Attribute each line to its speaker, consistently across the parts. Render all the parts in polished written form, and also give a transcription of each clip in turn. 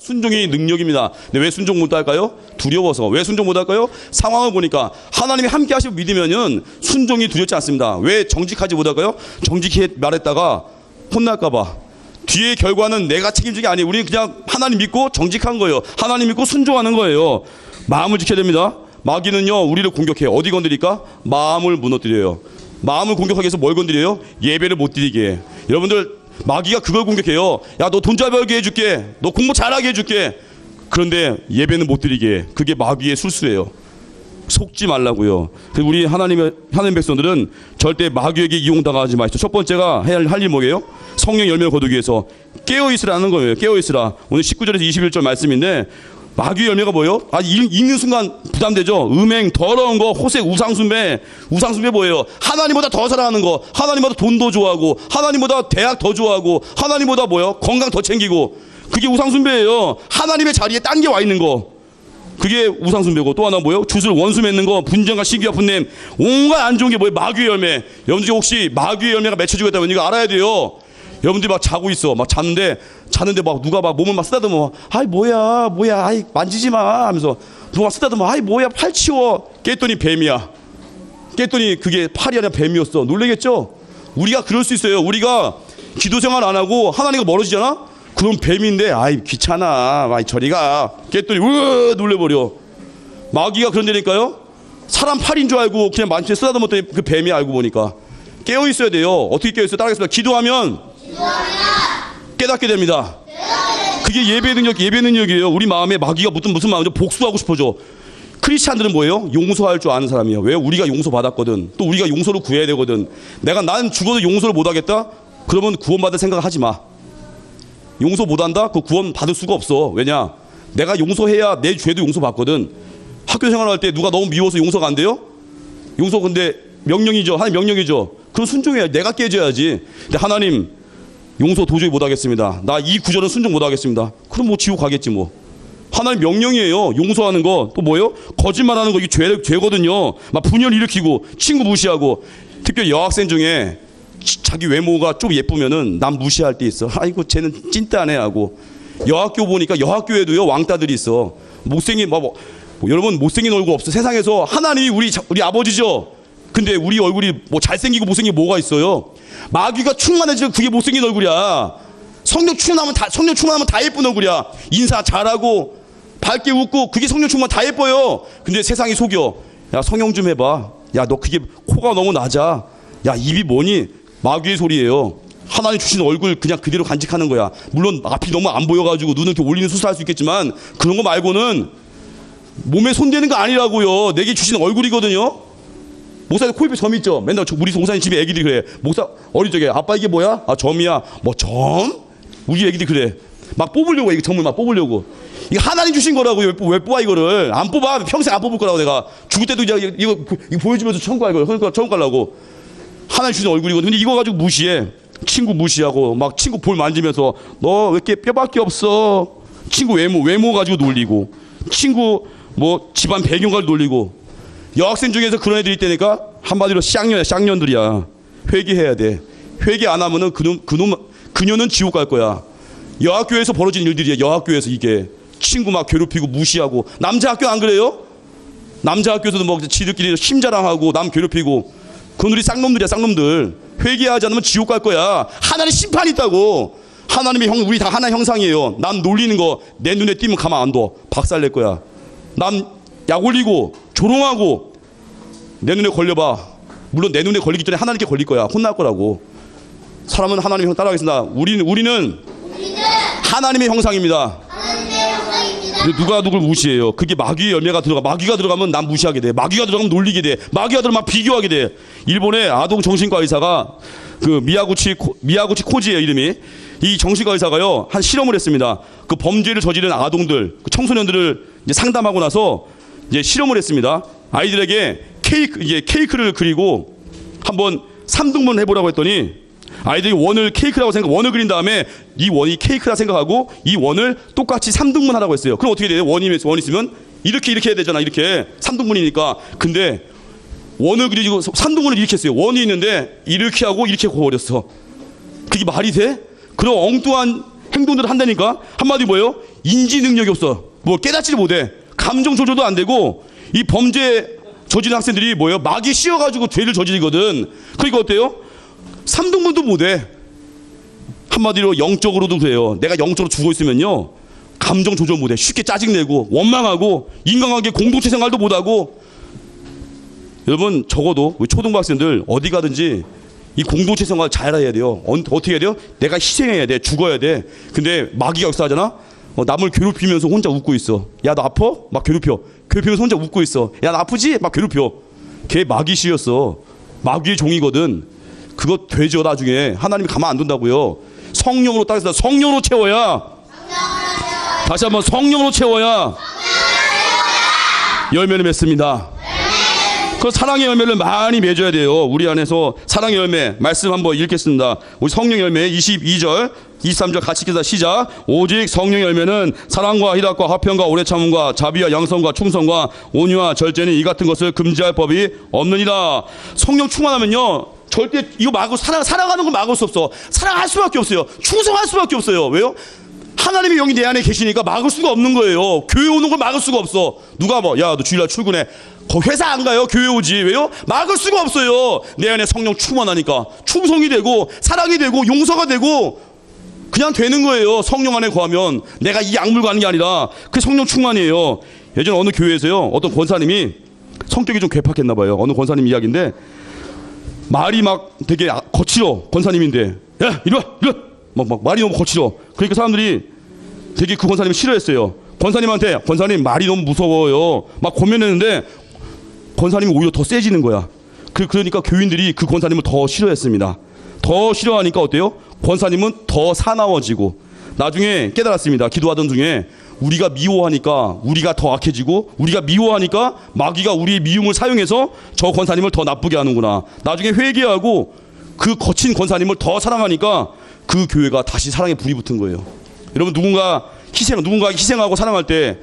Speaker 1: 순종이 능력입니다. 근데 왜 순종 못할까요? 두려워서. 왜 순종 못할까요? 상황을 보니까 하나님이 함께 하시고 믿으면은 순종이 두렵지 않습니다. 왜 정직하지 못할까요? 정직히 말했다가 혼날까봐. 뒤의 결과는 내가 책임지게 아니에요. 우리는 그냥 하나님 믿고 정직한 거예요. 하나님 믿고 순종하는 거예요. 마음을 지켜야 됩니다. 마귀는요, 우리를 공격해요. 어디 건드릴까? 마음을 무너뜨려요. 마음을 공격하기 위해서 뭘 건드려요? 예배를 못 드리게 해. 여러분들, 마귀가 그걸 공격해요. 야, 너 돈 잘 벌게 해줄게. 너 공부 잘하게 해줄게. 그런데 예배는 못 드리게 해. 그게 마귀의 술수예요. 속지 말라고요. 그래서 우리 하나님 백성들은 절대 마귀에게 이용당하지 마시죠. 첫 번째가 할 일 뭐예요? 성령 열매를 거두기 위해서 깨어있으라는 거예요. 깨어있으라. 오늘 19절에서 21절 말씀인데, 마귀의 열매가 뭐예요? 읽는 순간 부담되죠. 음행, 더러운 거, 호색, 우상숭배 뭐예요? 하나님보다 더 사랑하는 거, 하나님보다 돈 더 좋아하고, 하나님보다 대학 더 좋아하고, 하나님보다 뭐예요? 건강 더 챙기고. 그게 우상숭배예요. 하나님의 자리에 딴 게 와 있는 거, 그게 우상숭배고. 또 하나 뭐예요? 주술 원수 맺는 거, 분쟁과 시기와 분냄, 온갖 안 좋은 게 뭐예요? 마귀의 열매. 여러분들 혹시 마귀의 열매가 맺혀지고 있다면 이거 알아야 돼요. 여러분들이 막 자고 있어. 막 잤는데 막 누가 막 몸을 막 쓰다듬어. 아이 뭐야, 아이 만지지 마 하면서 누가 쓰다듬어. 아이 뭐야, 팔 치워. 깼더니 뱀이야. 깼더니 그게 팔이 아니라 뱀이었어. 놀라겠죠? 우리가 그럴 수 있어요. 우리가 기도 생활 안 하고 하나님과 멀어지잖아? 그럼 뱀인데, 아이 귀찮아, 아이 저리 가. 깼더니 놀래버려. 마귀가 그런다니까요. 사람 팔인 줄 알고 그냥 만지에 쓰다듬었더니 그 뱀이. 알고 보니까 깨어 있어야 돼요. 어떻게 깨어 있어요? 따라하겠습니다. 기도하면 깨닫게 됩니다. 그게 예배 능력이에요. 우리 마음에 마귀가 무슨 마음이죠? 복수하고 싶어져. 크리스찬들은 뭐예요? 용서할 줄 아는 사람이에요. 왜? 우리가 용서받았거든. 또 우리가 용서를 구해야 되거든. 난 죽어도 용서를 못하겠다? 그러면 구원받을 생각을 하지 마. 용서 못한다? 그 구원 받을 수가 없어. 왜냐? 내가 용서해야 내 죄도 용서받거든. 학교 생활할 때 누가 너무 미워서 용서가 안 돼요? 용서 근데 명령이죠. 하나님 명령이죠. 그럼 순종해야, 내가 깨져야지. 근데 하나님 용서 도저히 못하겠습니다. 나 이 구절은 순종 못하겠습니다. 그럼 뭐 지옥 가겠지 뭐. 하나님 명령이에요. 용서하는 거. 또 뭐예요? 거짓말하는 거. 이게 죄거든요. 막 분열 일으키고 친구 무시하고. 특별히 여학생 중에 자기 외모가 좀 예쁘면은 남 무시할 때 있어. 아이고 쟤는 찐따네 하고. 여학교 보니까 여학교에도요 왕따들이 있어. 못생긴 여러분, 못생긴 얼굴 없어. 세상에서 하나님이 우리 아버지죠. 근데 우리 얼굴이 뭐 잘생기고 못생기고 뭐가 있어요? 마귀가 충만해지면 그게 못생긴 얼굴이야. 성령 충만하면 다 예쁜 얼굴이야. 인사 잘하고 밝게 웃고 그게 성령 충만 다 예뻐요. 근데 세상이 속여. 야, 성형 좀 해봐. 야, 너 그게 코가 너무 낮아. 야, 입이 뭐니? 마귀의 소리예요. 하나님 주신 얼굴 그냥 그대로 간직하는 거야. 물론 앞이 너무 안 보여가지고 눈을 이렇게 올리는 수술할 수 있겠지만 그런 거 말고는 몸에 손대는 거 아니라고요. 내게 주신 얼굴이거든요. 목사님 코입에 점 있죠? 맨날 우리 목사님 집에 애기들이 그래. 목사 어릴 적에 아빠 이게 뭐야? 아, 점이야. 뭐 점? 우리 애기들이 그래. 막 뽑으려고, 이거 점을 막 뽑으려고. 이거 하나님 주신 거라고요. 왜 뽑아 이거를? 안 뽑아. 평생 안 뽑을 거라고. 내가 죽을 때도 이거 보여주면서 천국할 거예요. 그러니까 천국 가려고. 하나님 주신 얼굴이거든. 근데 이거 가지고 무시해. 친구 무시하고 막 친구 볼 만지면서 너 왜 이렇게 뼈밖에 없어? 친구 외모 가지고 놀리고, 친구 뭐 집안 배경 가지고 놀리고. 여학생 중에서 그런 애들이 있다니까. 한마디로 쌍년들이야. 회개해야 돼. 회개 안 하면은 그녀는 지옥 갈 거야. 여학교에서 벌어진 일들이야. 여학교에서 이게 친구 막 괴롭히고 무시하고. 남자 학교 안 그래요? 남자 학교에서도 뭐 지들끼리 심자랑하고 남 괴롭히고. 그건 우리 쌍놈들이야. 쌍놈들. 회개하지 않으면 지옥 갈 거야. 하나님 심판이 있다고. 하나님의 우리 다 하나의 형상이에요. 남 놀리는 거 내 눈에 띄면 가만 안 둬. 박살 낼 거야. 남 약 올리고 조롱하고 내 눈에 걸려봐. 물론 내 눈에 걸리기 전에 하나님께 걸릴 거야. 혼날 거라고. 사람은 하나님의 형 따라가겠습니다. 우리는 하나님의 형상입니다. 근데 누가 누굴 무시해요? 그게 마귀의 열매가 마귀가 들어가면 남 무시하게 돼. 마귀가 들어가면 놀리게 돼. 마귀가 들어가면 비교하게 돼. 일본의 아동 정신과 의사가 그 미야구치 코지예요, 이름이. 이 정신과 의사가요, 한 실험을 했습니다. 그 범죄를 저지른 아동들, 그 청소년들을 이제 상담하고 나서 이제 실험을 했습니다. 아이들에게 케이크를 그리고 한번 3등분 해보라고 했더니 아이들이 원을 그린 다음에 이 원이 케이크라 생각하고 이 원을 똑같이 3등분 하라고 했어요. 그럼 어떻게 돼요? 원 있으면 이렇게 해야 되잖아. 이렇게 3등분이니까. 근데 원을 그리고 3등분을 이렇게 했어요. 원이 있는데 이렇게 하고 이렇게 고버렸어. 그게 말이 돼? 그런 엉뚱한 행동들을 한다니까. 한마디 뭐예요? 인지 능력이 없어. 뭐 깨닫지를 못해. 감정 조절도 안 되고 이 범죄 저지른 학생들이 뭐예요? 막이 씌어가지고 죄를 저지르거든. 그러니까 어때요? 3등분도 못해. 한마디로 영적으로도 그래요. 내가 영적으로 죽어있으면요 감정 조절 못해. 쉽게 짜증내고 원망하고 인간관계 공동체 생활도 못하고. 여러분 적어도 우리 초등부 학생들 어디 가든지 이 공동체 생활 잘 해야 돼요. 어떻게 해야 돼요? 내가 희생해야 돼. 죽어야 돼. 근데 마귀가 역사하잖아. 남을 괴롭히면서 혼자 웃고 있어. 야 너 아파? 막 괴롭혀. 괴롭히면서 혼자 웃고 있어. 야 나 아프지? 막 괴롭혀. 걔 마귀씨였어. 마귀의 종이거든. 그거 되죠 나중에. 하나님이 가만 안 둔다고요. 성령으로 따라서 성령으로 채워야. 다시 한번 성령으로 채워야 열매를 맺습니다. 그 사랑의 열매를 많이 맺어야 돼요. 우리 안에서 사랑의 열매 말씀 한번 읽겠습니다. 우리 성령 열매 22절 23절 같이 읽자. 시작. 오직 성령 열매는 사랑과 희락과 화평과 오래 참음과 자비와 양성과 충성과 온유와 절제는 이 같은 것을 금지할 법이 없느니라. 성령 충만하면요 절대 이거 막고 사랑하는 걸 막을 수 없어. 사랑할 수밖에 없어요. 충성할 수밖에 없어요. 왜요? 하나님의 영이 내 안에 계시니까 막을 수가 없는 거예요. 교회 오는 걸 막을 수가 없어. 누가 뭐 야 너 주일날 출근해. 회사 안 가요? 교회 오지. 왜요? 막을 수가 없어요. 내 안에 성령 충만하니까 충성이 되고 사랑이 되고 용서가 되고 그냥 되는 거예요. 성령 안에 거하면. 내가 이 약물 가는 게 아니라 그 성령 충만이에요. 예전에 어느 교회에서요 어떤 권사님이 성격이 좀 괴팍했나 봐요. 어느 권사님 이야기인데 말이 막 되게 거칠어. 권사님인데 야 이리 와 이리 와 막 말이 너무 거칠어. 그러니까 사람들이 되게 그 권사님을 싫어했어요. 권사님한테 권사님 말이 너무 무서워요 막 권면했는데 권사님이 오히려 더 세지는 거야. 그러니까 교인들이 그 권사님을 더 싫어했습니다. 더 싫어하니까 어때요? 권사님은 더 사나워지고 나중에 깨달았습니다. 기도하던 중에 우리가 미워하니까 우리가 더 악해지고 우리가 미워하니까 마귀가 우리의 미움을 사용해서 저 권사님을 더 나쁘게 하는구나. 나중에 회개하고 그 거친 권사님을 더 사랑하니까 그 교회가 다시 사랑에 불이 붙은 거예요. 여러분 누군가 희생하고 사랑할 때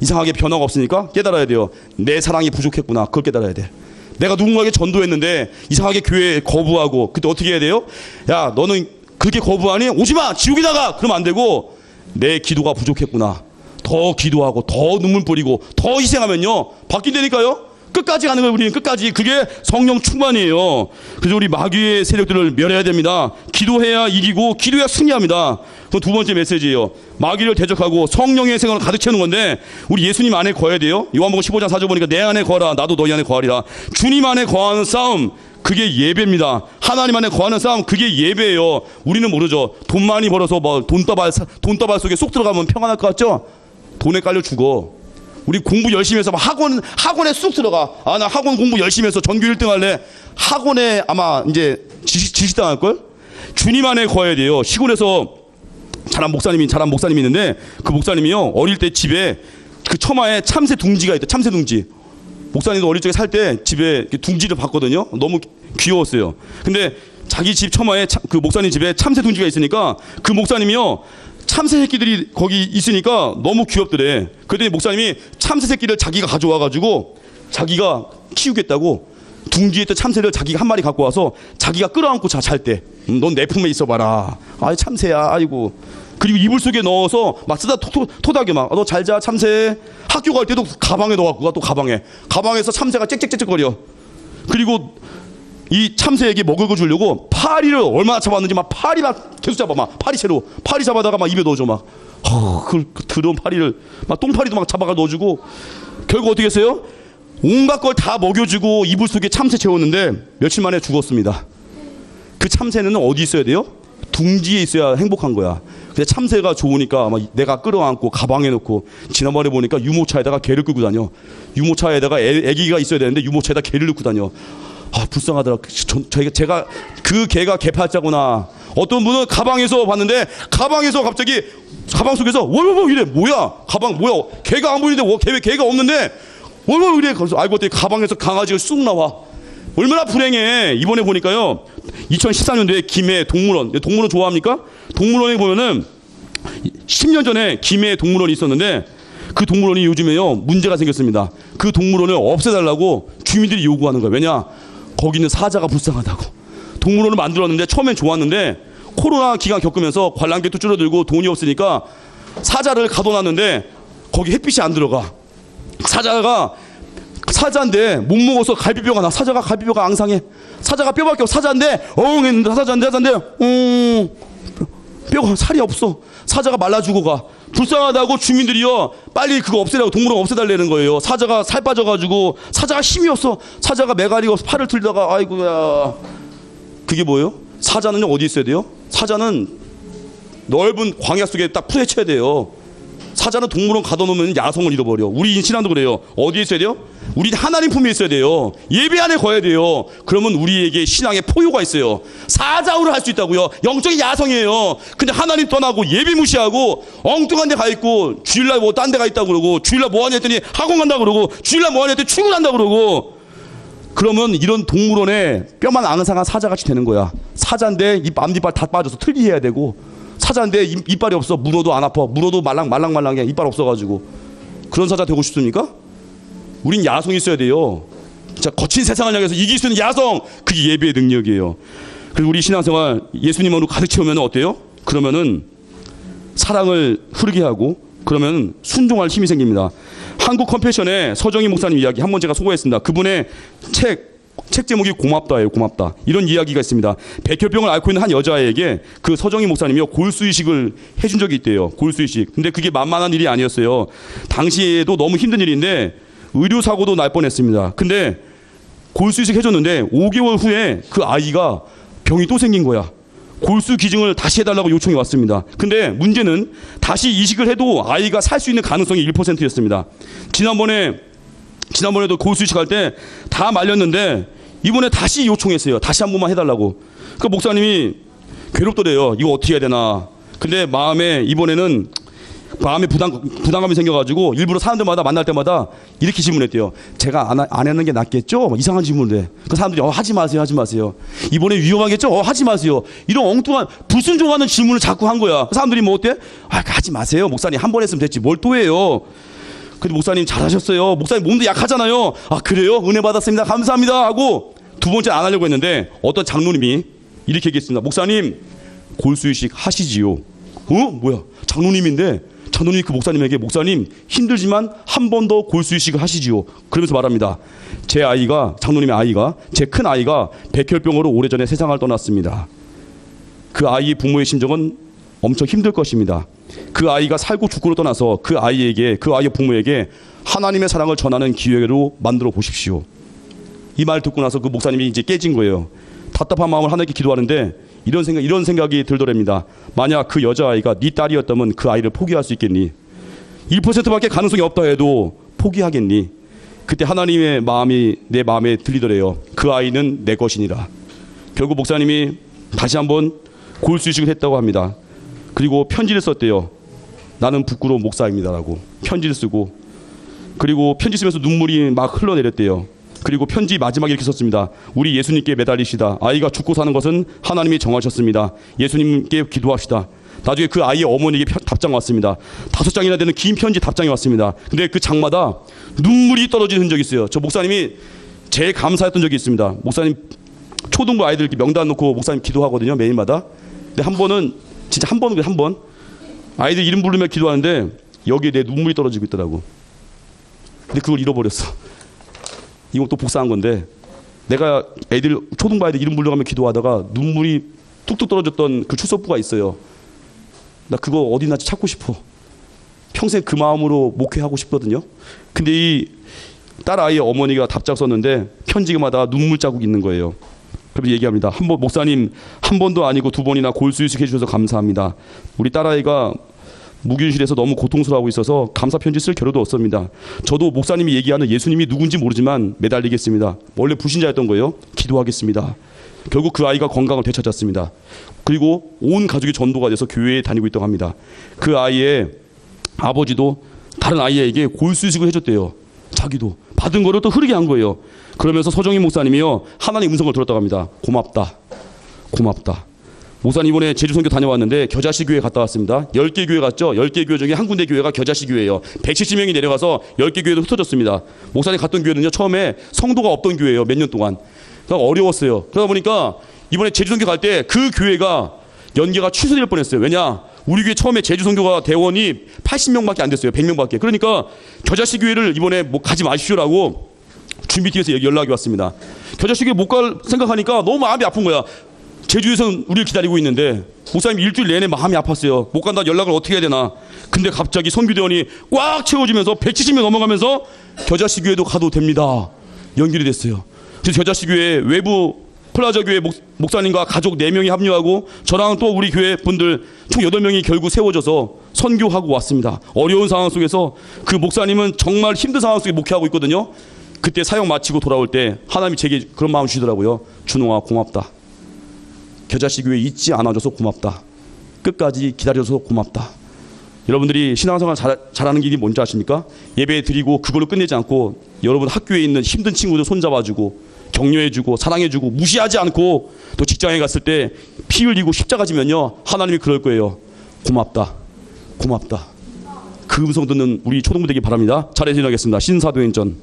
Speaker 1: 이상하게 변화가 없으니까 깨달아야 돼요. 내 사랑이 부족했구나. 그걸 깨달아야 돼. 내가 누군가에게 전도했는데 이상하게 교회에 거부하고 그때 어떻게 해야 돼요? 야 너는 그렇게 거부하니? 오지마 지옥에 나가. 그러면 안 되고 내 기도가 부족했구나. 더 기도하고 더 눈물 뿌리고 더 희생하면요 바뀐다니까요. 끝까지 가는 거예요. 우리는 끝까지. 그게 성령 충만이에요. 그래서 우리 마귀의 세력들을 멸해야 됩니다. 기도해야 이기고 기도해야 승리합니다. 그 두 번째 메시지예요. 마귀를 대적하고 성령의 생각을 가득 채우는 건데 우리 예수님 안에 거해야 돼요. 요한복음 15장 4절 보니까 내 안에 거하라 나도 너희 안에 거하리라. 주님 안에 거하는 싸움 그게 예배입니다. 하나님 안에 거하는 싸움 그게 예배예요. 우리는 모르죠. 돈 많이 벌어서 뭐 돈다발 속에 쏙 들어가면 평안할 것 같죠? 돈에 깔려 죽어. 우리 공부 열심히 해서 학원에 쑥 들어가. 아, 나 학원 공부 열심히 해서 전교 1등 할래. 학원에 아마 이제 지식당할걸? 주님 안에 거해야 돼요. 시골에서 자란 목사님이 있는데 그 목사님이요. 어릴 때 집에 그 처마에 참새 둥지가 있다. 참새 둥지. 목사님도 어릴 적에 살 때 집에 둥지를 봤거든요. 너무 귀여웠어요. 근데 자기 집 처마에 그 목사님 집에 참새 둥지가 있으니까 그 목사님이요. 참새 새끼들이 거기 있으니까 너무 귀엽더래. 그랬더니 목사님이 참새 새끼를 자기가 가져와가지고 자기가 키우겠다고 둥지에 있던 참새를 자기가 한 마리 갖고 와서 자기가 끌어안고 잘 때 넌 내 품에 있어봐라. 아이 참새야 아이고. 그리고 이불 속에 넣어서 막 쓰다 토닥여 막 너 잘 자 참새. 학교 갈 때도 가방에 넣어갖고 가. 또 가방에서 참새가 짹짹짹짹거려. 그리고 이 참새에게 먹을 거 주려고 파리를 얼마나 잡았는지 막 파리 막 계속 잡아. 막 파리채로 파리 잡아다가 막 입에 넣어줘. 막 그 더러운 파리를 막 똥파리도 막 잡아가 넣어주고 결국 어떻게 했어요? 온갖 걸 다 먹여주고 이불 속에 참새 채웠는데 며칠 만에 죽었습니다. 그 참새는 어디 있어야 돼요? 둥지에 있어야 행복한 거야. 근데 참새가 좋으니까 아마 내가 끌어안고 가방에 넣고 지난번에 보니까 유모차에다가 개를 끌고 다녀. 유모차에다가 애기가 있어야 되는데 유모차에다 개를 넣고 다녀. 아 불쌍하더라. 제가 그 개가 개팔자구나. 어떤 분은 가방에서 봤는데 가방에서 갑자기 가방 속에서 월월 이래. 뭐야 가방 뭐야 개가 안 보이는데 개가 없는데 월월 이래. 그래서 알고 봤더니 가방에서 강아지가 쑥 나와. 얼마나 불행해. 이번에 보니까요 2014년도에 김해 동물원 좋아합니까? 동물원에 보면은 10년 전에 김해 동물원이 있었는데 그 동물원이 요즘에요 문제가 생겼습니다. 그 동물원을 없애달라고 주민들이 요구하는 거예요. 왜냐 거기는 사자가 불쌍하다고. 동물원을 만들었는데 처음엔 좋았는데 코로나 기간 겪으면서 관람객도 줄어들고 돈이 없으니까 사자를 가둬놨는데 거기 햇빛이 안 들어가. 사자인데 못 먹어서 갈비뼈가 나. 사자가 갈비뼈가 앙상해. 사자가 뼈밖에 없어. 사자인데 했는데 사자인데 뼈가 살이 없어. 사자가 말라 죽어가. 불쌍하다고 주민들이요 빨리 그거 없애라고, 동물원 없애달라는 거예요. 사자가 살 빠져가지고. 사자가 힘이 없어. 사자가 매가리가 없어. 팔을 들다가 아이고야. 그게 뭐예요? 사자는요 어디 있어야 돼요? 사자는 넓은 광야 속에 딱 풀헤쳐야 돼요. 사자는 동물원 가둬놓으면 야성을 잃어버려. 우리 신앙도 그래요. 어디에 있어야 돼요? 우리 하나님 품에 있어야 돼요. 예배 안에 거야 돼요. 그러면 우리에게 신앙의 포효가 있어요. 사자우를 할 수 있다고요. 영적인 야성이에요. 근데 하나님 떠나고 예배 무시하고 엉뚱한 데 가 있고, 주일날 뭐 딴 데 가 있다고 그러고, 주일날 뭐 하냐 했더니 학원 간다고 그러고, 주일날 뭐 하냐 했더니 출근한다고 그러고. 그러면 이런 동물원에 뼈만 앙상한 사자같이 되는 거야. 사자인데 앞니빨 다 빠져서 틀리해야 되고, 사자인데 이빨이 없어. 물어도 안 아파. 물어도 말랑말랑해. 이빨 없어가지고. 그런 사자 되고 싶습니까? 우린 야성이 있어야 돼요. 자, 거친 세상을 향해서 이길 수 있는 야성, 그게 예배의 능력이에요. 그리고 우리 신앙생활 예수님으로 가득 채우면 어때요? 그러면은 사랑을 흐르게 하고, 그러면 순종할 힘이 생깁니다. 한국 컴패션의 서정희 목사님 이야기 한번 제가 소개했습니다. 그분의 책 제목이 고맙다예요. 고맙다. 이런 이야기가 있습니다. 백혈병을 앓고 있는 한 여자에게 그 서정희 목사님이요 골수이식을 해준 적이 있대요. 골수이식. 근데 그게 만만한 일이 아니었어요. 당시에도 너무 힘든 일인데 의료사고도 날 뻔했습니다. 근데 골수이식 해줬는데 5개월 후에 그 아이가 병이 또 생긴 거야. 골수 기증을 다시 해달라고 요청이 왔습니다. 근데 문제는 다시 이식을 해도 아이가 살 수 있는 가능성이 1%였습니다. 지난번에도 골수이식 할 때 다 말렸는데 이번에 다시 요청했어요. 다시 한 번만 해달라고. 그 목사님이 괴롭더래요. 이거 어떻게 해야 되나. 근데 이번에는 마음에 부담감이 생겨가지고 일부러 사람들마다 만날 때마다 이렇게 질문했대요. 제가 안 하는 게 낫겠죠? 이상한 질문을 해. 그 사람들이 하지 마세요. 하지 마세요. 이번에 위험하겠죠? 하지 마세요. 이런 엉뚱한 불순종하는 질문을 자꾸 한 거야. 그 사람들이 뭐 어때? 하지 마세요. 목사님 한 번 했으면 됐지. 뭘 또 해요. 근데 목사님 잘하셨어요. 목사님 몸도 약하잖아요. 그래요? 은혜 받았습니다. 감사합니다. 하고 두 번째 안 하려고 했는데 어떤 장로님이 이렇게 얘기했습니다. 목사님 골수이식 하시지요. 뭐야? 장로님인데 장로님이 그 목사님에게 목사님 힘들지만 한 번 더 골수이식을 하시지요. 그러면서 말합니다. 장로님의 아이가, 제 큰 아이가 백혈병으로 오래전에 세상을 떠났습니다. 그 아이의 부모의 심정은 엄청 힘들 것입니다. 그 아이가 살고 죽고로 떠나서 그 아이의 부모에게 하나님의 사랑을 전하는 기회로 만들어 보십시오. 이 말 듣고 나서 그 목사님이 이제 깨진 거예요. 답답한 마음을 하나님께 기도하는데 이런 생각이 들더랍니다. 만약 그 여자아이가 네 딸이었다면 그 아이를 포기할 수 있겠니? 1%밖에 가능성이 없다 해도 포기하겠니? 그때 하나님의 마음이 내 마음에 들리더래요. 그 아이는 내 것이니라. 결국 목사님이 다시 한번 골수이식을 했다고 합니다. 그리고 편지를 썼대요. 나는 부끄러운 목사입니다라고 편지를 쓰고, 그리고 편지 쓰면서 눈물이 막 흘러내렸대요. 그리고 편지 마지막에 이렇게 썼습니다. 우리 예수님께 매달리시다. 아이가 죽고 사는 것은 하나님이 정하셨습니다. 예수님께 기도합시다. 나중에 그 아이의 어머니에게 답장 왔습니다. 5장이나 되는 긴 편지 답장이 왔습니다. 근데 그 장마다 눈물이 떨어지는 흔적이 있어요. 저 목사님이 제일 감사했던 적이 있습니다. 목사님 초등부 아이들 이렇게 명단 놓고 목사님 기도하거든요. 매일마다. 근데 한 번은 진짜 한 번 아이들 이름 부르며 기도하는데 여기에 내 눈물이 떨어지고 있더라고. 근데 그걸 잃어버렸어. 이거 또 복사한 건데, 내가 초등부 아이들 이름 부르며 기도하다가 눈물이 뚝뚝 떨어졌던 그 출석부가 있어요. 나 그거 어디나 찾고 싶어. 평생 그 마음으로 목회하고 싶거든요. 근데 이 딸 아이의 어머니가 답장 썼는데 편지마다 눈물 자국이 있는 거예요. 그래서 얘기합니다. 목사님 한 번도 아니고 2번이나 골수이식 해주셔서 감사합니다. 우리 딸아이가 무균실에서 너무 고통스러워하고 있어서 감사 편지 쓸 겨를도 없습니다. 저도 목사님이 얘기하는 예수님이 누군지 모르지만 매달리겠습니다. 원래 불신자였던 거예요. 기도하겠습니다. 결국 그 아이가 건강을 되찾았습니다. 그리고 온 가족이 전도가 돼서 교회에 다니고 있다고 합니다. 그 아이의 아버지도 다른 아이에게 골수이식을 해줬대요. 자기도 받은 거를 또 흐르게 한 거예요. 그러면서 서정희 목사님이요 하나님 음성을 들었다고 합니다. 고맙다. 목사님 이번에 제주 선교 다녀왔는데 겨자씨 교회 갔다 왔습니다. 10개 교회 갔죠. 10개 교회 중에 한 군데 교회가 겨자씨 교회예요. 170명이 내려가서 10개 교회도 흩어졌습니다. 목사님 갔던 교회는요 처음에 성도가 없던 교회예요. 몇 년 동안. 그러니까 어려웠어요. 그러다 보니까 이번에 제주 선교 갈 때 그 교회가 연계가 취소될 뻔했어요. 왜냐? 우리 교회 처음에 제주 선교가 대원이 80명밖에 안 됐어요. 100명밖에. 그러니까 겨자씨 교회를 이번에 뭐 가지 마십시오라고 준비팀에서 연락이 왔습니다. 겨자씨 교회 못 갈 생각하니까 너무 마음이 아픈 거야. 제주에서는 우리를 기다리고 있는데 목사님 일주일 내내 마음이 아팠어요. 못 간다 연락을 어떻게 해야 되나. 근데 갑자기 선교대원이 꽉 채워지면서 170명 넘어가면서 겨자씨 교회도 가도 됩니다. 연결이 됐어요. 그래서 겨자씨 교회 외부 플라자 교회 목사님과 가족 4명이 합류하고 저랑 또 우리 교회 분들 총 8명이 결국 세워져서 선교하고 왔습니다. 어려운 상황 속에서 그 목사님은 정말 힘든 상황 속에 목회하고 있거든요. 그때 사역 마치고 돌아올 때 하나님이 제게 그런 마음 주시더라고요. 준홍아 고맙다. 겨자씨 교회 잊지 않아줘서 고맙다. 끝까지 기다려줘서 고맙다. 여러분들이 신앙생활 잘하는 길이 뭔지 아십니까? 예배 드리고 그걸로 끝내지 않고 여러분 학교에 있는 힘든 친구들 손잡아주고 격려해주고 사랑해주고 무시하지 않고 또 직장에 갔을 때 피 흘리고 십자가 지면요 하나님이 그럴 거예요. 고맙다. 고맙다. 그 음성 듣는 우리 초동부 되기 바랍니다. 잘해서 인하겠습니다. 신사도행전